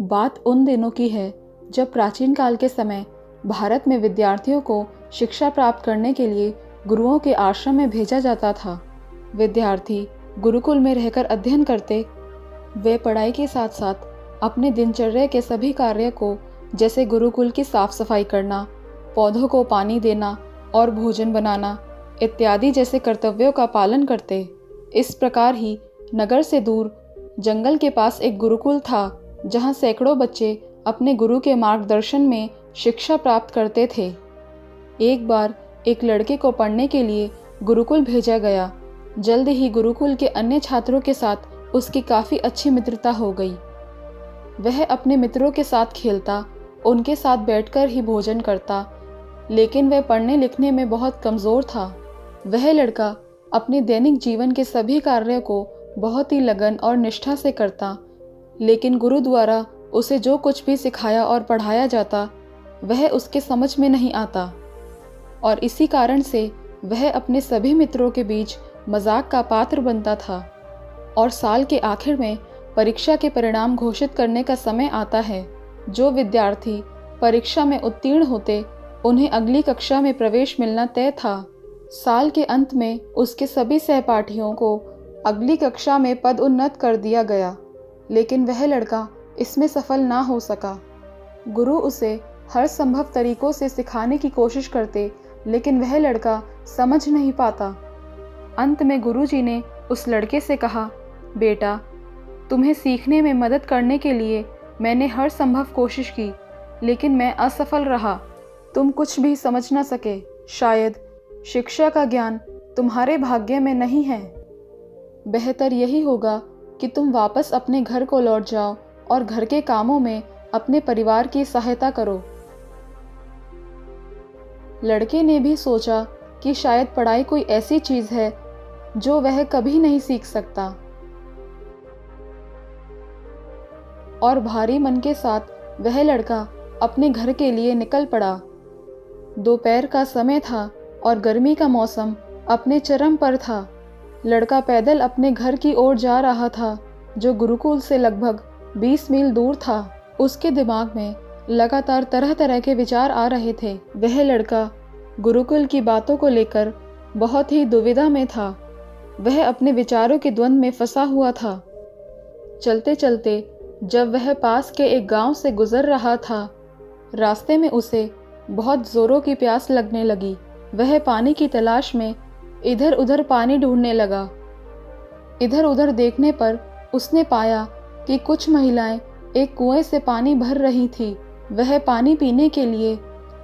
बात उन दिनों की है जब प्राचीन काल के समय भारत में विद्यार्थियों को शिक्षा प्राप्त करने के लिए गुरुओं के आश्रम में भेजा जाता था। विद्यार्थी गुरुकुल में रहकर अध्ययन करते। वे पढ़ाई के साथ साथ अपने दिनचर्या के सभी कार्य को, जैसे गुरुकुल की साफ सफाई करना, पौधों को पानी देना और भोजन बनाना इत्यादि जैसे कर्तव्यों का पालन करते। इस प्रकार ही नगर से दूर जंगल के पास एक गुरुकुल था, जहाँ सैकड़ों बच्चे अपने गुरु के मार्गदर्शन में शिक्षा प्राप्त करते थे। एक बार एक लड़के को पढ़ने के लिए गुरुकुल भेजा गया। जल्द ही गुरुकुल के अन्य छात्रों के साथ उसकी काफ़ी अच्छी मित्रता हो गई। वह अपने मित्रों के साथ खेलता, उनके साथ बैठकर ही भोजन करता, लेकिन वह पढ़ने लिखने में बहुत कमज़ोर था। वह लड़का अपने दैनिक जीवन के सभी कार्यों को बहुत ही लगन और निष्ठा से करता, लेकिन गुरु द्वारा उसे जो कुछ भी सिखाया और पढ़ाया जाता वह उसके समझ में नहीं आता, और इसी कारण से वह अपने सभी मित्रों के बीच मजाक का पात्र बनता था। और साल के आखिर में परीक्षा के परिणाम घोषित करने का समय आता है। जो विद्यार्थी परीक्षा में उत्तीर्ण होते उन्हें अगली कक्षा में प्रवेश मिलना तय था। साल के अंत में उसके सभी सहपाठियों को अगली कक्षा में पद उन्नत कर दिया गया, लेकिन वह लड़का इसमें सफल ना हो सका। गुरु उसे हर संभव तरीकों से सिखाने की कोशिश करते, लेकिन वह लड़का समझ नहीं पाता। अंत में गुरुजी ने उस लड़के से कहा, बेटा, तुम्हें सीखने में मदद करने के लिए मैंने हर संभव कोशिश की, लेकिन मैं असफल रहा। तुम कुछ भी समझ ना सके। शायद शिक्षा का ज्ञान तुम्हारे भाग्य में नहीं है। बेहतर यही होगा कि तुम वापस अपने घर को लौट जाओ और घर के कामों में अपने परिवार की सहायता करो। लड़के ने भी सोचा कि शायद पढ़ाई कोई ऐसी चीज है जो वह कभी नहीं सीख सकता, और भारी मन के साथ वह लड़का अपने घर के लिए निकल पड़ा। दोपहर का समय था और गर्मी का मौसम अपने चरम पर था। लड़का पैदल अपने घर की ओर जा रहा था, जो गुरुकुल से लगभग 20 मील दूर था। उसके दिमाग में लगातार तरह तरह के विचार आ रहे थे। वह लड़का गुरुकुल की बातों को लेकर बहुत ही दुविधा में था। वह अपने विचारों के द्वंद्व में फंसा हुआ था। चलते चलते जब वह पास के एक गांव से गुजर रहा था, रास्ते में उसे बहुत जोरों की प्यास लगने लगी। वह पानी की तलाश में इधर उधर पानी ढूंढने लगा। इधर उधर देखने पर उसने पाया कि कुछ महिलाएं एक कुएं से पानी भर रही थी। वह पानी पीने के लिए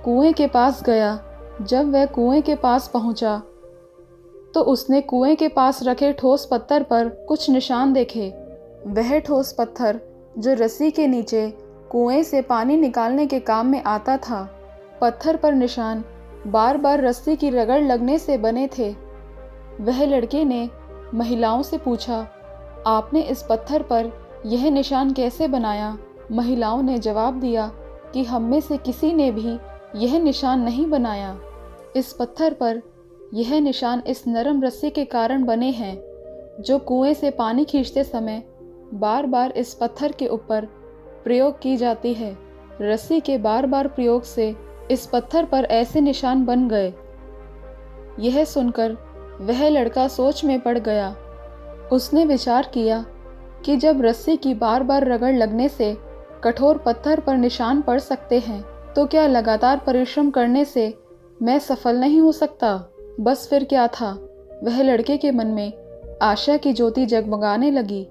कुएं के पास गया। जब वह कुएं के पास पहुंचा तो उसने कुएं के पास रखे ठोस पत्थर पर कुछ निशान देखे। वह ठोस पत्थर जो रस्सी के नीचे कुएं से पानी निकालने के काम में आता था। पत्थर पर निशान बार बार रस्सी की रगड़ लगने से बने थे। वह लड़के ने महिलाओं से पूछा, आपने इस पत्थर पर यह निशान कैसे बनाया? महिलाओं ने जवाब दिया कि हम में से किसी ने भी यह निशान नहीं बनाया। इस पत्थर पर यह निशान इस नरम रस्सी के कारण बने हैं, जो कुएं से पानी खींचते समय बार बार इस पत्थर के ऊपर प्रयोग की जाती है। रस्सी के बार बार प्रयोग से इस पत्थर पर ऐसे निशान बन गए। यह सुनकर वह लड़का सोच में पड़ गया। उसने विचार किया कि जब रस्सी की बार बार रगड़ लगने से कठोर पत्थर पर निशान पड़ सकते हैं, तो क्या लगातार परिश्रम करने से मैं सफल नहीं हो सकता? बस फिर क्या था? वह लड़के के मन में आशा की ज्योति जगमगाने लगी।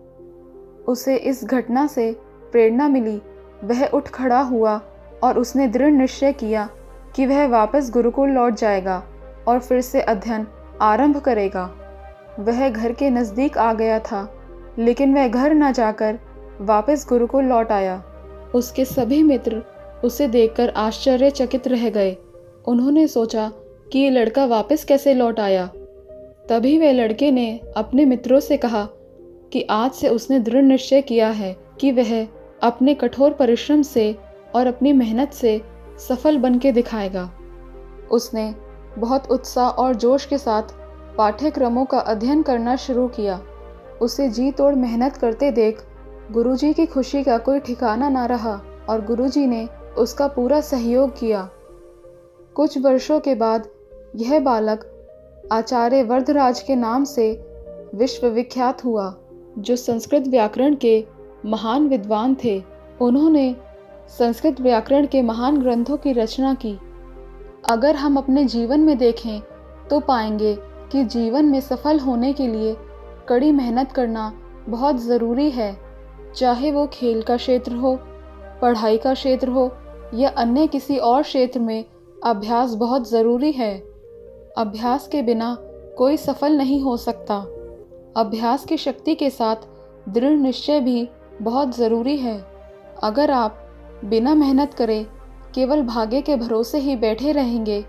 उसे इस घटना से प्रेरणा मिली। वह उठ खड़ा हुआ और उसने दृढ़ निश्चय किया कि वह वापस गुरुकुल लौट जाएगा और फिर से अध्ययन आरंभ करेगा। वह घर के नज़दीक आ गया था, लेकिन वह घर न जाकर वापस गुरुकुल लौट आया। उसके सभी मित्र उसे देखकर आश्चर्यचकित रह गए। उन्होंने सोचा कि ये लड़का वापस कैसे लौट आया। तभी वह लड़के ने अपने मित्रों से कहा कि आज से उसने दृढ़ निश्चय किया है कि वह अपने कठोर परिश्रम से और अपनी मेहनत से सफल बन के दिखाएगा। उसने बहुत उत्साह और जोश के साथ पाठ्यक्रमों का अध्ययन करना शुरू किया। उसे जी तोड़ मेहनत करते देख गुरुजी की खुशी का कोई ठिकाना ना रहा और गुरुजी ने उसका पूरा सहयोग किया। कुछ वर्षों के बाद यह बालक आचार्य वरदराज के नाम से विश्वविख्यात हुआ, जो संस्कृत व्याकरण के महान विद्वान थे। उन्होंने संस्कृत व्याकरण के महान ग्रंथों की रचना की। अगर हम अपने जीवन में देखें तो पाएंगे कि जीवन में सफल होने के लिए कड़ी मेहनत करना बहुत ज़रूरी है, चाहे वो खेल का क्षेत्र हो, पढ़ाई का क्षेत्र हो या अन्य किसी और क्षेत्र में। अभ्यास बहुत ज़रूरी है। अभ्यास के बिना कोई सफल नहीं हो सकता। अभ्यास की शक्ति के साथ दृढ़ निश्चय भी बहुत ज़रूरी है। अगर आप बिना मेहनत करे केवल भाग्य के भरोसे ही बैठे रहेंगे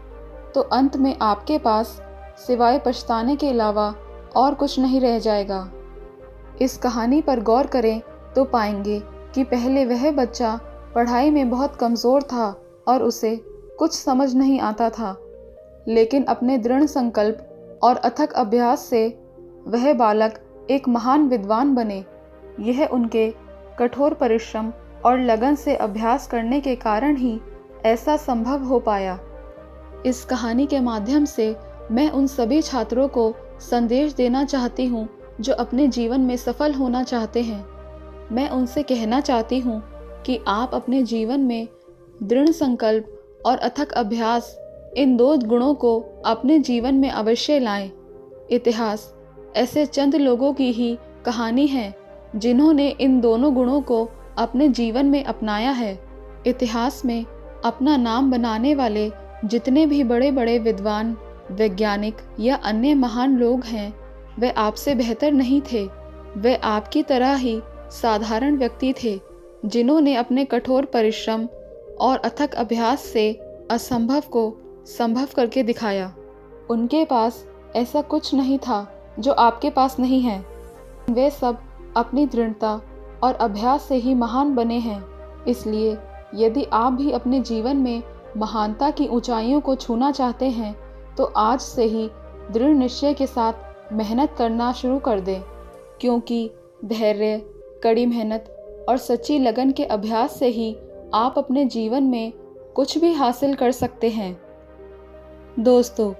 तो अंत में आपके पास सिवाय पछताने के अलावा और कुछ नहीं रह जाएगा। इस कहानी पर गौर करें तो पाएंगे कि पहले वह बच्चा पढ़ाई में बहुत कमज़ोर था और उसे कुछ समझ नहीं आता था, लेकिन अपने दृढ़ संकल्प और अथक अभ्यास से वह बालक एक महान विद्वान बने। यह उनके कठोर परिश्रम और लगन से अभ्यास करने के कारण ही ऐसा संभव हो पाया। इस कहानी के माध्यम से मैं उन सभी छात्रों को संदेश देना चाहती हूँ जो अपने जीवन में सफल होना चाहते हैं। मैं उनसे कहना चाहती हूँ कि आप अपने जीवन में दृढ़ संकल्प और अथक अभ्यास, इन दो गुणों को अपने जीवन में अवश्य लाएं। इतिहास ऐसे चंद लोगों की ही कहानी है जिन्होंने इन दोनों गुणों को अपने जीवन में अपनाया है। इतिहास में अपना नाम बनाने वाले जितने भी बड़े बड़े विद्वान, वैज्ञानिक या अन्य महान लोग हैं, वे आपसे बेहतर नहीं थे। वे आपकी तरह ही साधारण व्यक्ति थे जिन्होंने अपने कठोर परिश्रम और अथक अभ्यास से असंभव को संभव करके दिखाया। उनके पास ऐसा कुछ नहीं था जो आपके पास नहीं है। वे सब अपनी दृढ़ता और अभ्यास से ही महान बने हैं। इसलिए यदि आप भी अपने जीवन में महानता की ऊंचाइयों को छूना चाहते हैं तो आज से ही दृढ़ निश्चय के साथ मेहनत करना शुरू कर दें, क्योंकि धैर्य, कड़ी मेहनत और सच्ची लगन के अभ्यास से ही आप अपने जीवन में कुछ भी हासिल कर सकते हैं। दोस्तों,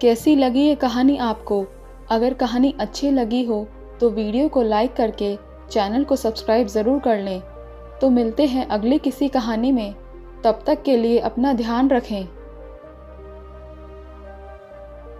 कैसी लगी ये कहानी आपको? अगर कहानी अच्छी लगी हो तो वीडियो को लाइक करके चैनल को सब्सक्राइब ज़रूर कर लें। तो मिलते हैं अगली किसी कहानी में। तब तक के लिए अपना ध्यान रखें।